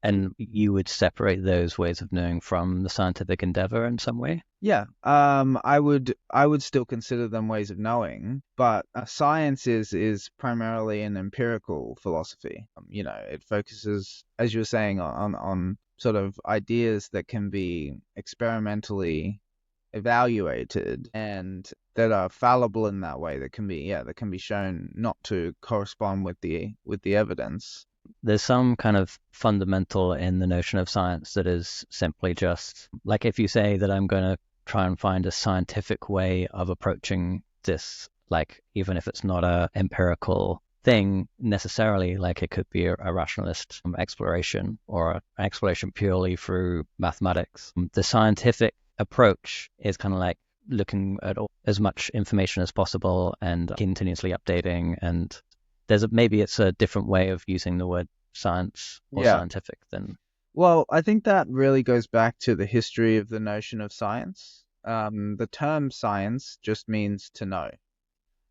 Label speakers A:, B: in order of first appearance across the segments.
A: And you would separate those ways of knowing from the scientific endeavor in some way?
B: Yeah, I would still consider them ways of knowing, but science is primarily an empirical philosophy. It focuses, as you were saying, on sort of ideas that can be experimentally evaluated and that are fallible in that way. That can be shown not to correspond with the evidence.
A: There's some kind of fundamental in the notion of science that is simply just like if you say that I'm going to try and find a scientific way of approaching this, like even if it's not a empirical thing necessarily, like it could be a rationalist exploration or an exploration purely through mathematics. The scientific approach is kind of like looking at as much information as possible and continuously updating, and maybe it's a different way of using the word science or
B: Yeah.
A: scientific than.
B: Well, I think that really goes back to the history of the notion of science. The term science just means to know.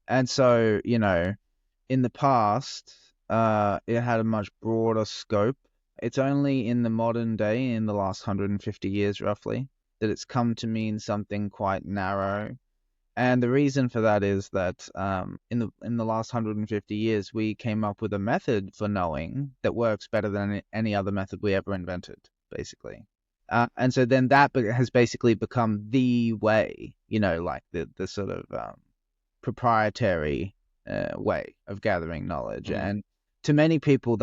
B: And so, in the past, it had a much broader scope. It's only in the modern day, in the last 150 years roughly, that it's come to mean something quite narrow. And the reason for that is that in the last 150 years, we came up with a method for knowing that works better than any other method we ever invented, basically. And so then that has basically become the way, like the sort of proprietary way of gathering knowledge.
A: Mm.
B: And to many people,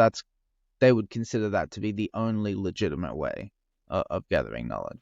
B: they would consider that to be the only legitimate way of gathering knowledge.